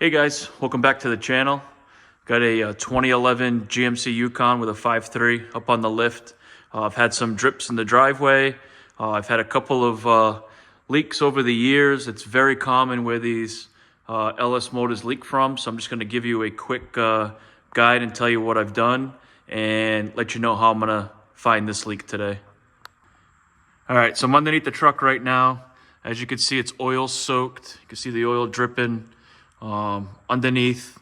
Hey guys, welcome back to the channel. Got a 2011 GMC Yukon with a 5.3 up on the lift. I've had some drips in the driveway. I've had a couple of leaks over the years. It's very common where these LS motors leak from. So I'm just going to give you a quick guide and tell you what I've done and let you know how I'm going to find this leak today. All right, so I'm underneath the truck right now. As you can see, it's oil soaked. You can see the oil dripping underneath.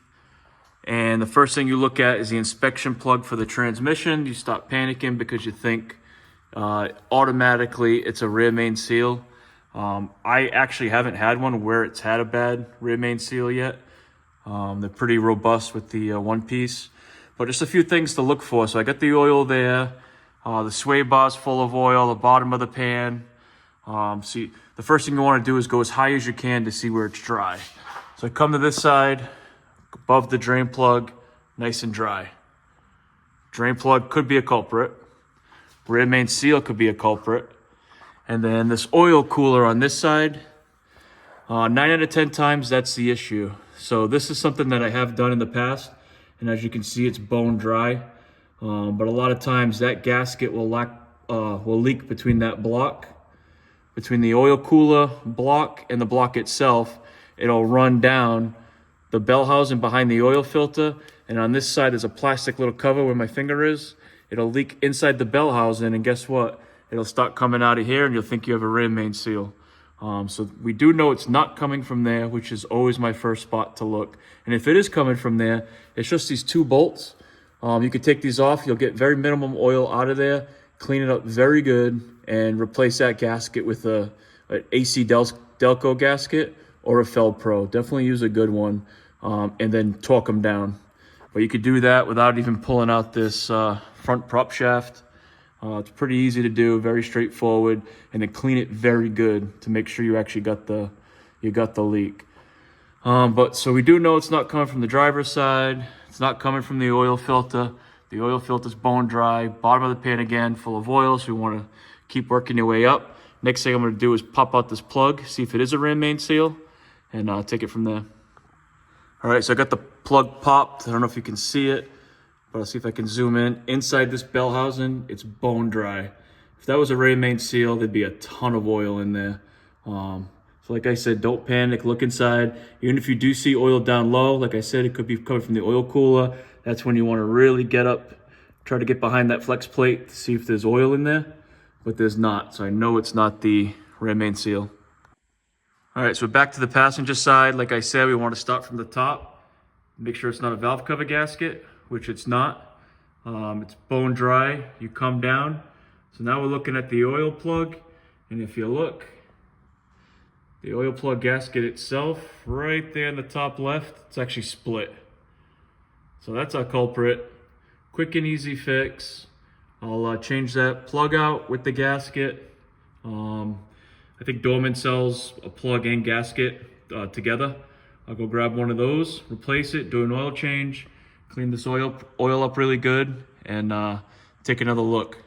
And the first thing you look at is the inspection plug for the transmission. You stop panicking because you think automatically it's a rear main seal. I actually haven't had one where it's had a bad rear main seal yet. They're pretty robust with the one piece, but just a few things to look for. So I got the oil there. The sway bar's full of oil, the bottom of the pan. See, the first thing you want to do is go as high as you can to see where it's dry. So I come to this side, above the drain plug, nice and dry. Drain plug could be a culprit. Rear main seal could be a culprit. And then this oil cooler on this side, 9 out of 10 times that's the issue. So this is something that I have done in the past. And as you can see, it's bone dry. But a lot of times that gasket will leak between that block, between the oil cooler block and the block itself. It'll run down the bell housing behind the oil filter, and on this side there's a plastic little cover where my finger is. It'll leak inside the bell housing, and guess what? It'll start coming out of here and you'll think you have a rear main seal. So we do know it's not coming from there, which is always my first spot to look. And if it is coming from there, it's just these two bolts. You could take these off, you'll get very minimum oil out of there, clean it up very good, and replace that gasket with an AC Delco gasket or a Feld Pro. Definitely use a good one, and then torque them down. But you could do that without even pulling out this front prop shaft. It's pretty easy to do, very straightforward, and then clean it very good to make sure you actually got the leak. But so we do know it's not coming from the driver's side. It's not coming from the oil filter. The oil filter's bone dry. Bottom of the pan again, full of oil. So you want to keep working your way up. Next thing I'm going to do is pop out this plug, see if it is a rear main seal, and take it from there. All right, so I got the plug popped. I don't know if you can see it, but I'll see if I can zoom in. Inside this bell housing, it's bone dry. If that was a rear main seal, there'd be a ton of oil in there. So like I said, don't panic, look inside. Even if you do see oil down low, like I said, it could be coming from the oil cooler. That's when you want to really get up, try to get behind that flex plate to see if there's oil in there, but there's not. So I know it's not the rear main seal. All right, so back to the passenger side. Like I said, we want to start from the top. Make sure it's not a valve cover gasket, which it's not. It's bone dry. You come down. So now we're looking at the oil plug. And if you look, the oil plug gasket itself, right there in the top left, it's actually split. So that's our culprit. Quick and easy fix. I'll change that plug out with the gasket. I think Dorman sells a plug and gasket together. I'll go grab one of those, replace it, do an oil change, clean this oil up really good, and take another look.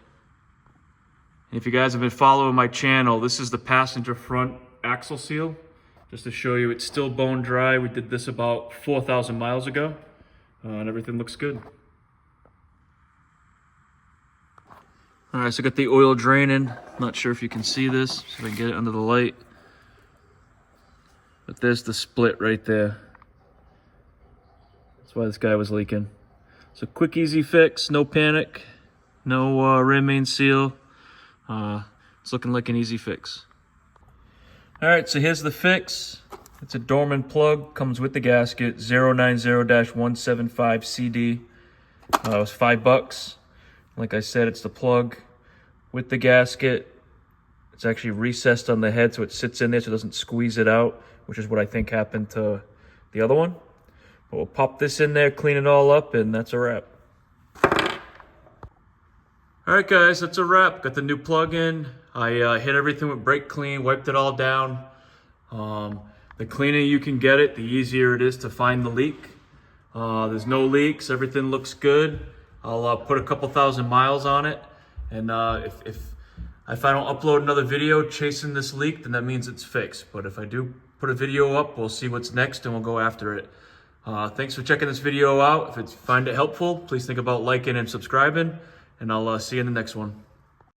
And if you guys have been following my channel, this is the passenger front axle seal. Just to show you, it's still bone dry. We did this about 4,000 miles ago, and everything looks good. All right, so I got the oil draining. Not sure if you can see this, see if I can get it under the light. But there's the split right there. That's why this guy was leaking. So quick, easy fix, no panic, no rear main seal. It's looking like an easy fix. All right, so here's the fix. It's a Dorman plug, comes with the gasket, 090-175CD. It was $5. Like I said, it's the plug with the gasket. It's actually recessed on the head so it sits in there so it doesn't squeeze it out, which is what I think happened to the other one. But we'll pop this in there, clean it all up, and that's a wrap. All right, guys, that's a wrap. Got the new plug in. I hit everything with brake clean, wiped it all down. The cleaner you can get it, the easier it is to find the leak. There's no leaks, everything looks good. I'll put a couple thousand miles on it, and if If I don't upload another video chasing this leak, then that means it's fixed. But if I do put a video up, we'll see what's next and we'll go after it. Thanks for checking this video out. If you find it helpful, please think about liking and subscribing, and I'll see you in the next one.